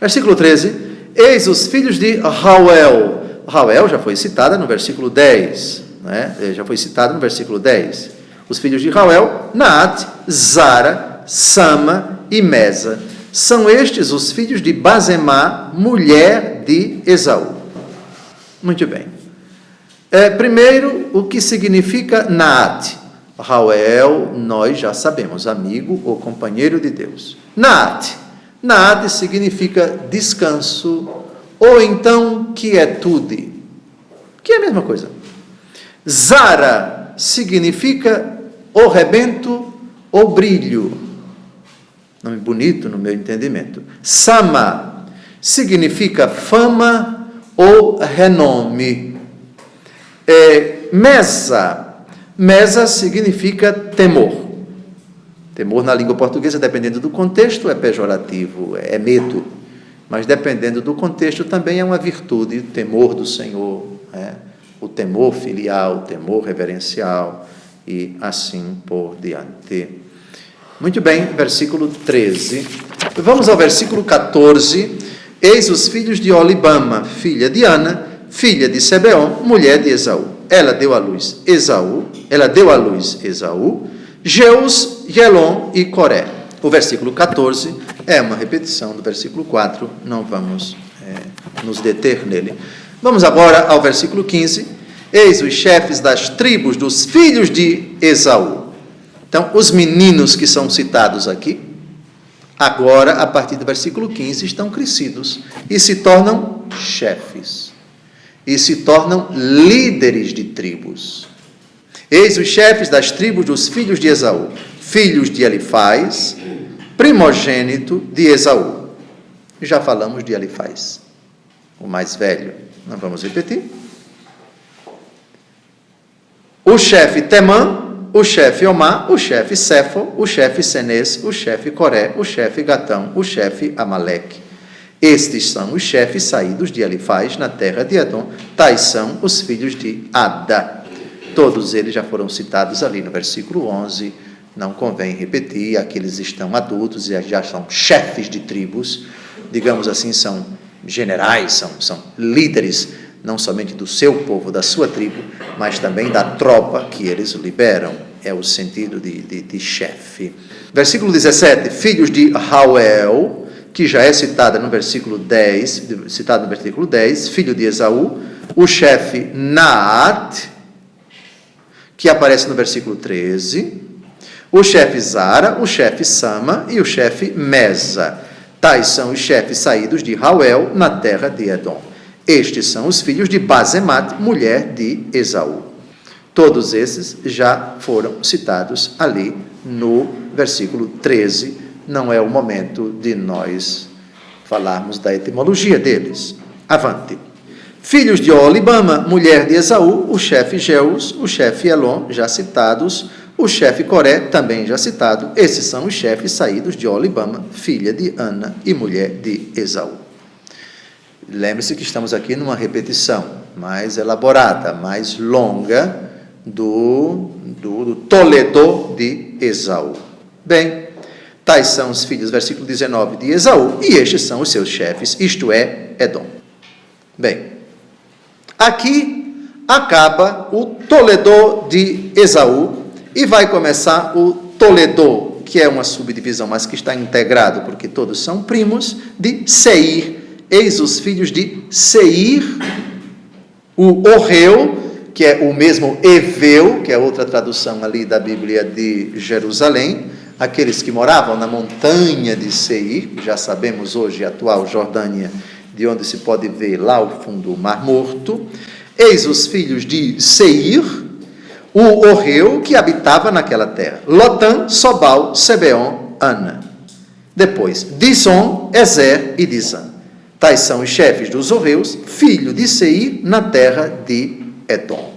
Versículo 13, eis os filhos de Rauel. Rauel já foi citada no versículo 10, né? Os filhos de Rauel, Naat, Zara, Sama e Mesa. São estes os filhos de Bazemá, mulher de Esaú. Muito bem. Primeiro, o que significa Naat? Rauel, nós já sabemos, amigo ou companheiro de Deus. Naat significa descanso ou então quietude, que é a mesma coisa. Zara significa ou rebento ou brilho. Nome bonito no meu entendimento. Sama significa fama ou renome. Mesa significa temor. Temor na língua portuguesa, dependendo do contexto, é pejorativo, é medo. Mas dependendo do contexto, também é uma virtude, o temor do Senhor, o temor filial, o temor reverencial, e assim por diante. Muito bem, versículo 13. Vamos ao versículo 14. Eis os filhos de Olibama, filha de Ana, filha de Sebeon, mulher de Esaú. Ela deu à luz Esaú, Jeus, Gelon e Coré. O versículo 14 é uma repetição do versículo 4, não vamos nos deter nele. Vamos agora ao versículo 15. Eis os chefes das tribos dos filhos de Esaú. Então, os meninos que são citados aqui, agora, a partir do versículo 15, estão crescidos e se tornam chefes, e se tornam líderes de tribos. Eis os chefes das tribos dos filhos de Esaú, filhos de Elifaz, primogênito de Esaú. Já falamos de Elifaz, o mais velho, não vamos repetir. O chefe Temã, o chefe Omar, o chefe Cefo, o chefe Senês, o chefe Coré, o chefe Gatão, o chefe Amaleque. Estes são os chefes saídos de Elifaz na terra de Edom, tais são os filhos de Ada. Todos eles já foram citados ali no versículo 11, não convém repetir, aqueles estão adultos e já são chefes de tribos, digamos assim, são generais, são líderes, não somente do seu povo, da sua tribo, mas também da tropa que eles liberam, é o sentido de chefe. Versículo 17, filhos de Rauel, que já é citada no versículo 10, filho de Esaú, o chefe Naat, que aparece no versículo 13, o chefe Zara, o chefe Sama e o chefe Mesa. Tais são os chefes saídos de Rauel na terra de Edom. Estes são os filhos de Basemat, mulher de Esaú. Todos esses já foram citados ali no versículo 13. Não é o momento de nós falarmos da etimologia deles. Avante. Filhos de Olibama, mulher de Esaú, o chefe Jeus, o chefe Elon, já citados, o chefe Coré, também já citado. Esses são os chefes saídos de Olibama, filha de Ana e mulher de Esaú. Lembre-se que estamos aqui numa repetição mais elaborada, mais longa do Toledo de Esaú. Bem, tais são os filhos, versículo 19, de Esaú, e estes são os seus chefes, isto é, Edom. Bem, aqui acaba o Toledo de Esaú e vai começar o Toledo, que é uma subdivisão, mas que está integrado, porque todos são primos, de Seir. Eis os filhos de Seir, o Orreu, que é o mesmo Eveu, que é outra tradução ali da Bíblia de Jerusalém, aqueles que moravam na montanha de Seir, já sabemos hoje a atual Jordânia, de onde se pode ver lá ao fundo o Mar Morto. Eis os filhos de Seir, o Orreu, que habitava naquela terra. Lotã, Sobal, Sebeon, Ana. Depois, Dison, Ezer e Dizan. Tais são os chefes dos Orreus, filho de Seir, na terra de Edom.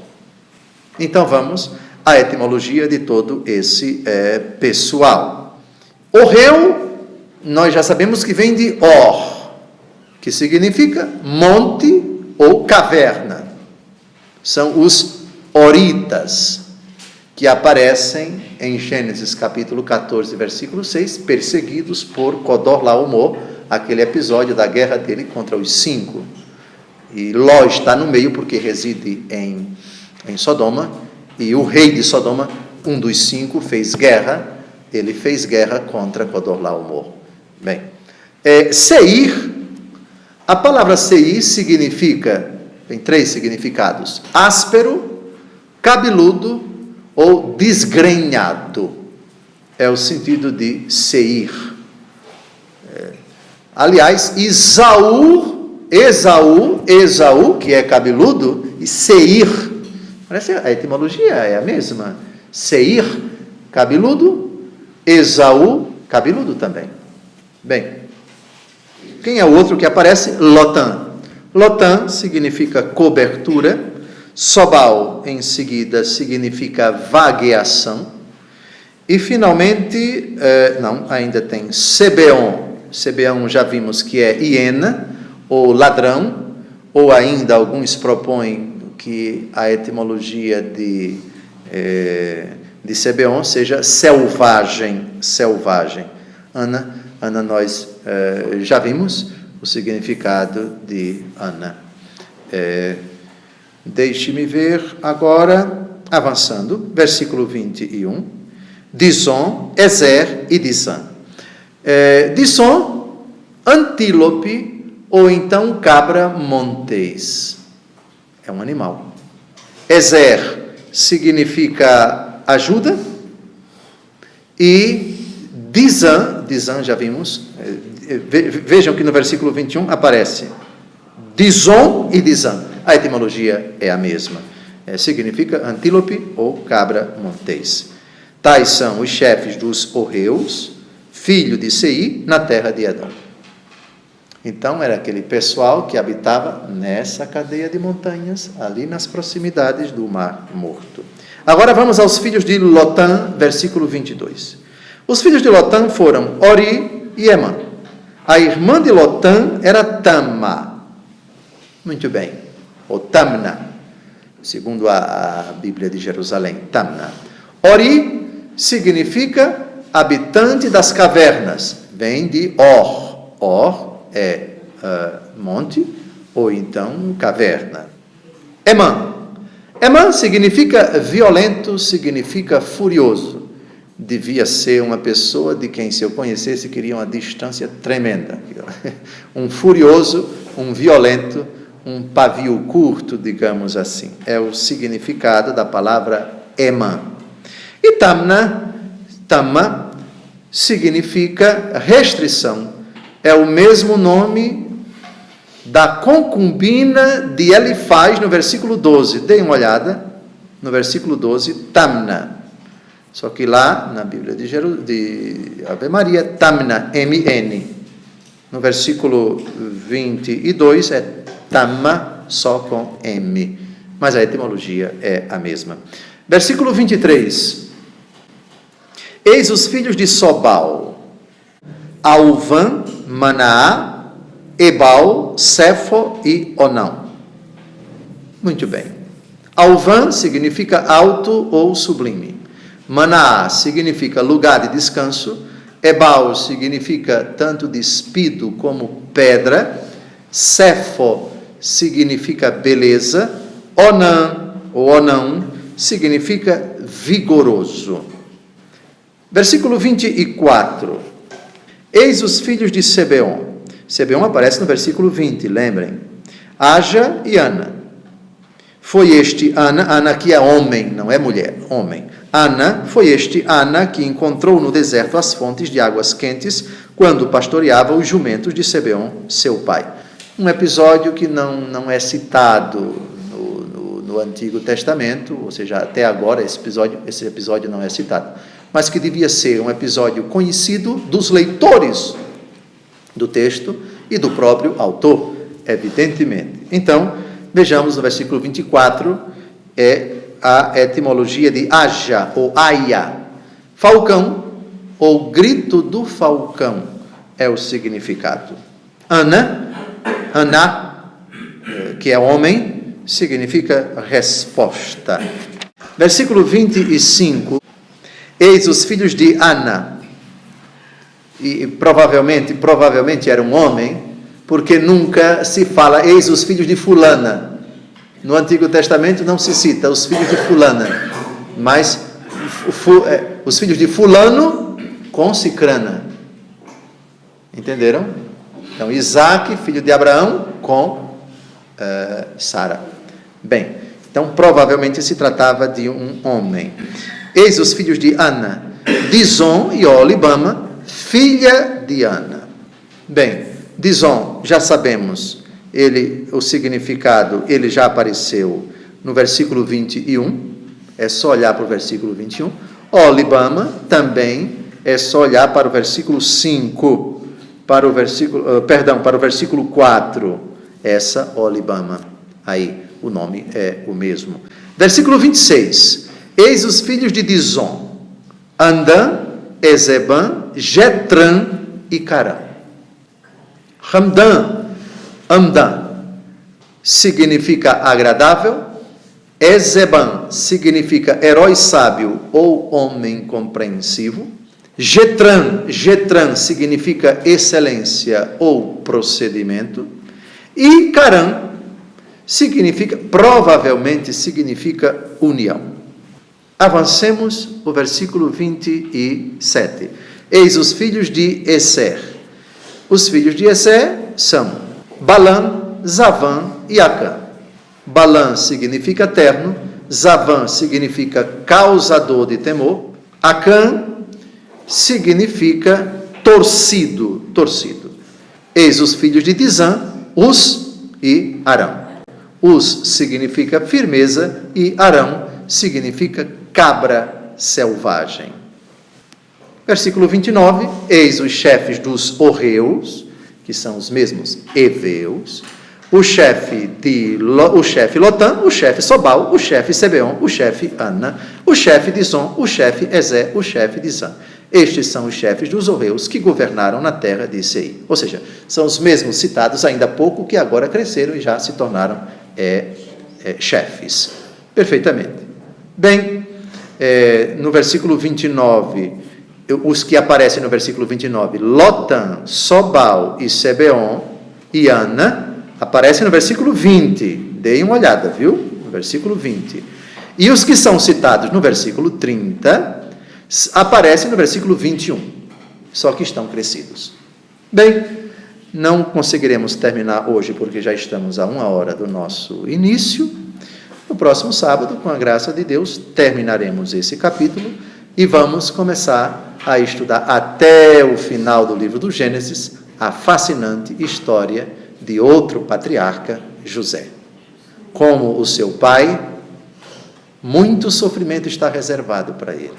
Então vamos à etimologia de todo esse pessoal. Orreu, nós já sabemos que vem de Or, que significa monte ou caverna. São os Horitas, que aparecem em Gênesis capítulo 14, versículo 6, perseguidos por Codorlaomer, aquele episódio da guerra dele contra os 5. E Ló está no meio porque reside em Sodoma, e o rei de Sodoma, um dos 5, fez guerra, ele fez guerra contra Codorlaomer. Bem, Seir, a palavra Seir significa, tem 3 significados: áspero, cabeludo ou desgrenhado. É o sentido de Seir. Aliás, Esaú Esaú, que é cabeludo, e Seir. Parece a etimologia é a mesma. Seir, cabeludo, Esaú, cabeludo também. Bem, quem é o outro que aparece? Lotã. Lotã significa cobertura. Sobal, em seguida, significa vagueação. E, finalmente, ainda tem Sebeon. Sebeon já vimos que é hiena, ou ladrão, ou ainda alguns propõem que a etimologia de Sebeon seja selvagem. Ana, nós já vimos o significado de Ana. Deixe-me ver agora, avançando, versículo 21. Dison, Ezer e Disã. Dison, antílope, ou então cabra montês. É um animal. Ezer significa ajuda. E Disã já vimos. Vejam que no versículo 21 aparece Dison e Disã. A etimologia é a mesma. Significa antílope ou cabra montês. Tais são os chefes dos Orreus, filho de Seir, na terra de Edom. Então, era aquele pessoal que habitava nessa cadeia de montanhas, ali nas proximidades do Mar Morto. Agora vamos aos filhos de Lotã, versículo 22. Os filhos de Lotã foram Ori e Emã. A irmã de Lotã era Tama. Muito bem. Ou Tamna, segundo a Bíblia de Jerusalém. Tamna. Ori significa habitante das cavernas. Vem de Or. Or é monte, ou então caverna. Emã significa violento, significa furioso. Devia ser uma pessoa de quem, se eu conhecesse, queria uma distância tremenda. Um furioso, um violento, um pavio curto, digamos assim. É o significado da palavra Emã. E Tama significa restrição. É o mesmo nome da concubina de Elifaz no versículo 12. Deem uma olhada no versículo 12, Tamna. Só que lá, na Bíblia de Ave Maria, Tamna, M-N. No versículo 22 é Tama, só com M. Mas a etimologia é a mesma. Versículo 23. Eis os filhos de Sobal: Alvã, Manaá, Ebal, Cefo e Onão. Muito bem. Alvã significa alto ou sublime. Manaá significa lugar de descanso. Ebal significa tanto despido como pedra. Cefo significa beleza. Onã, ou Onão, significa vigoroso. Versículo 24. Eis os filhos de Sebeon. Sebeon aparece no versículo 20, lembrem. Aja e Ana. Foi este Ana que é homem, não é mulher, homem. Foi este Ana que encontrou no deserto as fontes de águas quentes, quando pastoreava os jumentos de Sebeon, seu pai. Um episódio que não é citado no Antigo Testamento, ou seja, até agora esse episódio não é citado, mas que devia ser um episódio conhecido dos leitores do texto e do próprio autor, evidentemente. Então, vejamos no versículo 24, a etimologia de Aja, ou Aia. Falcão, ou grito do falcão, é o significado. Ana, que é homem, significa resposta. Versículo 25. Eis os filhos de Ana. E provavelmente era um homem, porque nunca se fala, eis os filhos de fulana. No Antigo Testamento não se cita os filhos de fulana, mas os filhos de fulano com cicrana. Entenderam? Então, Isaac, filho de Abraão, com Sara. Bem, então provavelmente se tratava de um homem. Eis os filhos de Ana, Dison e Olibama, filha de Ana. Bem, Dison, já sabemos o significado, ele já apareceu no versículo 21, é só olhar para o versículo 21. Olibama também é só olhar para o versículo 5, para o versículo 4, essa Olibama, aí o nome é o mesmo. Versículo 26, eis os filhos de Dizon, Andã, Ezebã, Jetran e Carã. Amdã significa agradável, Ezebã significa herói sábio ou homem compreensivo, Jetran significa excelência ou procedimento, e Carã provavelmente significa união. Avancemos o versículo 27. Eis os filhos de Esser. Os filhos de Esser são Balã, Zavã e Acã. Balã significa terno, Zavã significa causador de temor, Acã significa torcido. Eis os filhos de Dizã, Uz e Arão. Uz significa firmeza e Arão significa cabra selvagem. Versículo 29, eis os chefes dos Orreus, que são os mesmos Eveus, o chefe Lotã, o chefe Sobal, o chefe Sebeon, o chefe Ana, o chefe de Zon, o chefe Ezé, o chefe de Zã. Estes são os chefes dos Orreus que governaram na terra de Seir. Ou seja, são os mesmos citados ainda há pouco, que agora cresceram e já se tornaram chefes. Perfeitamente. Bem, no versículo 29, os que aparecem no versículo 29, Lotã, Sobal e Sebeon e Ana, aparecem no versículo 20. Deem uma olhada, viu? No versículo 20. E os que são citados no versículo 30, aparecem no versículo 21. Só que estão crescidos. Bem, não conseguiremos terminar hoje, porque já estamos a 1 hora do nosso início. No próximo sábado, com a graça de Deus, terminaremos esse capítulo e vamos começar a estudar até o final do livro do Gênesis a fascinante história de outro patriarca, José. Como o seu pai, muito sofrimento está reservado para ele,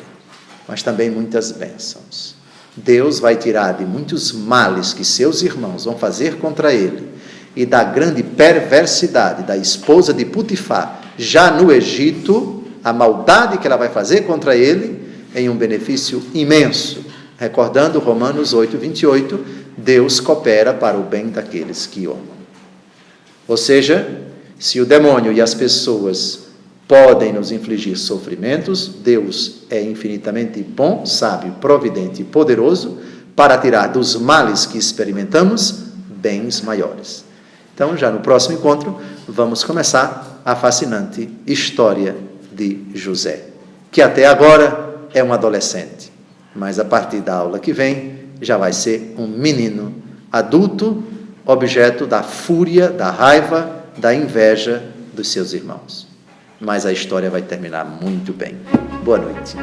mas também muitas bênçãos. Deus vai tirar de muitos males que seus irmãos vão fazer contra ele e da grande perversidade da esposa de Putifar, já no Egito, a maldade que ela vai fazer contra ele em um benefício imenso. Recordando Romanos 8, 28, Deus coopera para o bem daqueles que o amam. Ou seja, se o demônio e as pessoas podem nos infligir sofrimentos, Deus é infinitamente bom, sábio, providente e poderoso para tirar dos males que experimentamos bens maiores. Então, já no próximo encontro, vamos começar a fascinante história de José, que até agora é um adolescente, mas a partir da aula que vem já vai ser um menino adulto, objeto da fúria, da raiva, da inveja dos seus irmãos. Mas a história vai terminar muito bem. Boa noite.